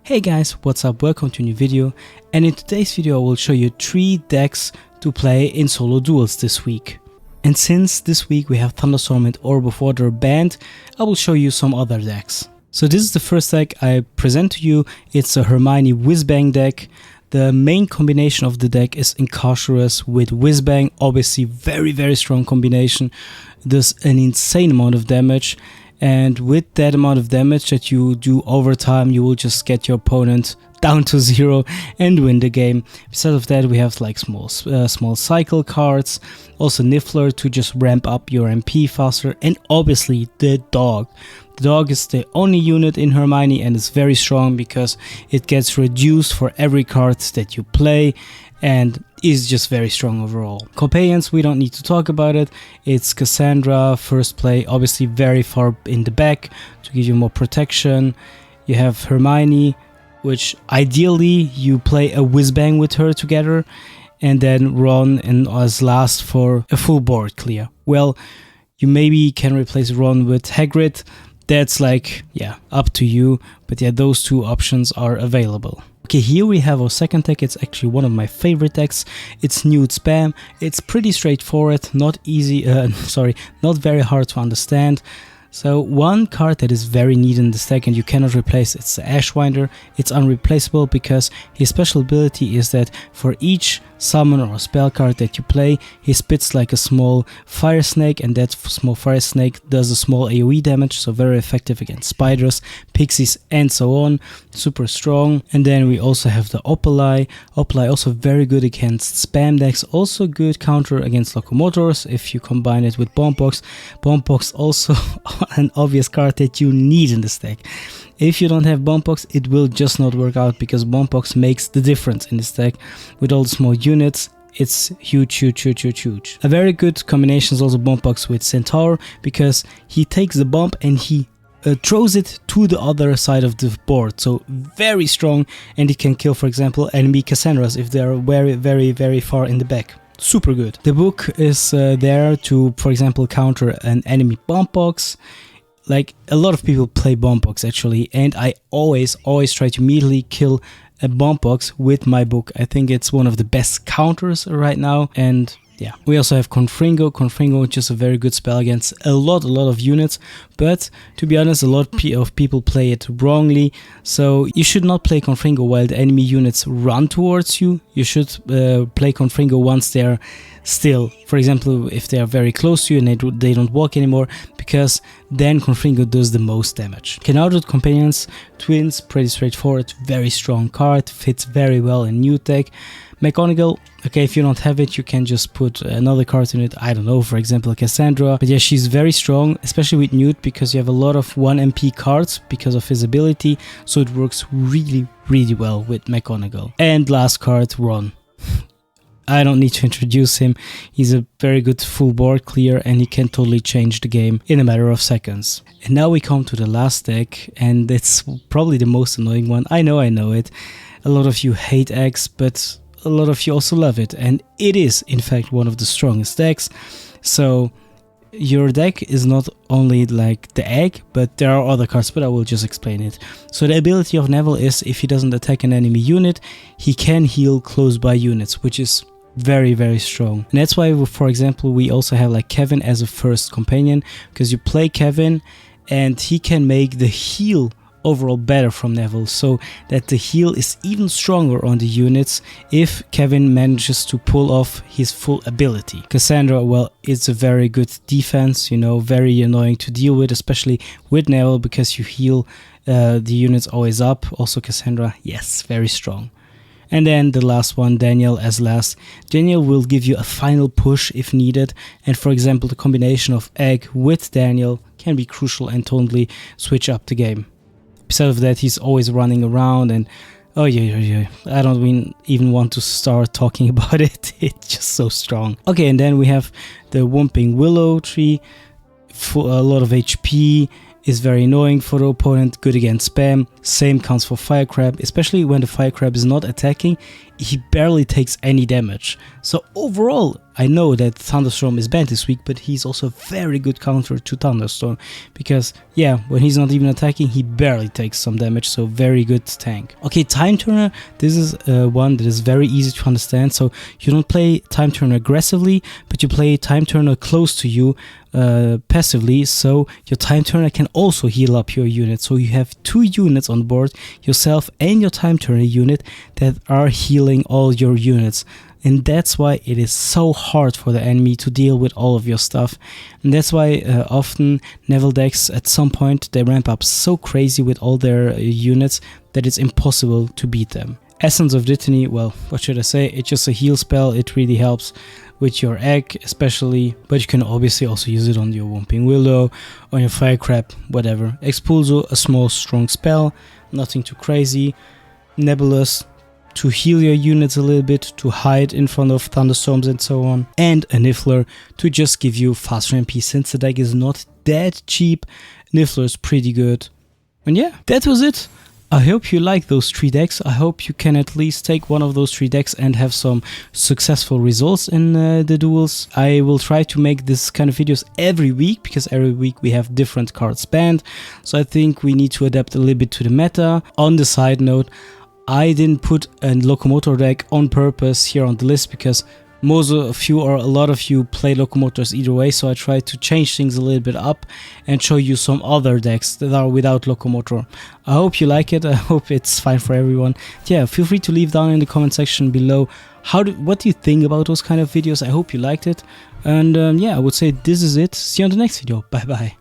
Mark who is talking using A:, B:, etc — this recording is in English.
A: Hey guys, what's up? Welcome to a new video, and in today's video I will show you 3 decks to play in solo duels this week. And since this week we have Thunderstorm and Orb of Water banned, I will show you some other decks. So this is the first deck I present to you. It's a Hermione Whizbang deck. The main combination of the deck is Incarcerous with Whizbang, obviously very strong combination. Does an insane amount of damage. And with that amount of damage that you do over time, you will just get your opponent down to 0 and win the game. Besides of that, we have like small cycle cards, also Niffler to just ramp up your MP faster, and obviously the dog. The dog is the only unit in Hermione and it's very strong because it gets reduced for every card that you play and is just very strong overall. Companions, we don't need to talk about it. It's Cassandra, first play, obviously very far in the back to give you more protection. You have Hermione, which ideally you play a Whizbang with her together and then Ron and as last for a full board clear. Well, you maybe can replace Ron with Hagrid. That's like, yeah, up to you, but yeah, those two options are available. Okay, here we have our second deck. It's actually one of my favorite decks. It's Nude Spam. It's pretty straightforward, not very hard to understand. So one card that is very neat in this deck and you cannot replace, it's the Ashwinder. It's unreplaceable because his special ability is that for each summon or spell card that you play, he spits like a small fire snake, and that small fire snake does a small AoE damage, so very effective against spiders, pixies and so on. Super strong. And then we also have the Opalai. Opalai also very good against spam decks, also good counter against locomotors if you combine it with Bombbox. Bombbox also an obvious card that you need in this deck. If you don't have Bombbox, it will just not work out because Bombbox makes the difference in this deck. With all the small units, it's huge. A very good combination is also Bombbox with Centaur because he takes the bomb and he throws it to the other side of the board. So very strong, and it can kill, for example, enemy Cassandras if they are very far in the back. Super good. The book is there to, for example, counter an enemy Bombbox. Like, a lot of people play Bombbox actually, and I always try to immediately kill a Bombbox with my book. I think it's one of the best counters right now. And yeah, we also have Confringo. Confringo is just a very good spell against a lot of units, but to be honest, a lot of people play it wrongly. So you should not play Confringo while the enemy units run towards you. You should play Confringo once they're still. For example, if they are very close to you and they don't walk anymore, because then Confringo does the most damage. Canarded Companions, Twins, pretty straightforward, very strong card, fits very well in Nude deck. McGonagall, okay, if you don't have it, you can just put another card in it, I don't know, for example, Cassandra. But yeah, she's very strong, especially with Nude, because you have a lot of 1 MP cards because of his ability, so it works really well with McGonagall. And last card, Ron. I don't need to introduce him. He's a very good full board clear and he can totally change the game in a matter of seconds. And now we come to the last deck, and it's probably the most annoying one. I know it. A lot of you hate X, but a lot of you also love it, and it is in fact one of the strongest decks. So your deck is not only like the egg, but there are other cards, but I will just explain it. So the ability of Neville is if he doesn't attack an enemy unit, he can heal close by units, which is very strong. And that's why, for example, we also have like Kevin as a first companion, because you play Kevin and he can make the heal overall better from Neville, so that the heal is even stronger on the units if Kevin manages to pull off his full ability. Cassandra, well, it's a very good defense, you know, very annoying to deal with, especially with Neville, because you heal the units always up. Also Cassandra, yes, very strong. And then the last one, Daniel as last. Daniel will give you a final push if needed, and for example, the combination of Egg with Daniel can be crucial and totally switch up the game. Besides of that, he's always running around and oh yeah, I don't even want to start talking about it. It's just so strong. Okay, and then we have the Whomping Willow tree, for a lot of HP, is very annoying for the opponent, good against spam. Same counts for Fire Crab, especially when the Fire Crab is not attacking, he barely takes any damage. So overall, I know that Thunderstorm is banned this week, but he's also a very good counter to Thunderstorm, because yeah, when he's not even attacking, he barely takes some damage, so very good tank. Okay, Time Turner, this is one that is very easy to understand. So you don't play Time Turner aggressively, but you play Time Turner close to you passively, so your Time Turner can also heal up your unit. So you have 2 units on board, yourself and your Time Turner unit, that are healing all your units. And that's why it is so hard for the enemy to deal with all of your stuff. And that's why often Neville decks, at some point, they ramp up so crazy with all their units that it's impossible to beat them. Essence of Dittany, well, what should I say? It's just a heal spell. It really helps with your egg especially, but you can obviously also use it on your Whomping Willow, on your Firecrab, whatever. Expulso, a small strong spell, nothing too crazy. Nebulous, to heal your units a little bit, to hide in front of thunderstorms and so on. And a Niffler to just give you faster MP. Since the deck is not that cheap, Niffler is pretty good. And yeah, that was it. I hope you like those 3 decks. I hope you can at least take one of those 3 decks and have some successful results in the duels. I will try to make this kind of videos every week, because every week we have different cards banned. So I think we need to adapt a little bit to the meta. On the side note, I didn't put a Locomotor deck on purpose here on the list, because most of you, or a lot of you, play Locomotors either way, so I tried to change things a little bit up and show you some other decks that are without Locomotor. I hope you like it. I hope it's fine for everyone. Yeah, feel free to leave down in the comment section below what do you think about those kind of videos. I hope you liked it. And yeah, I would say this is it. See you on the next video. Bye bye.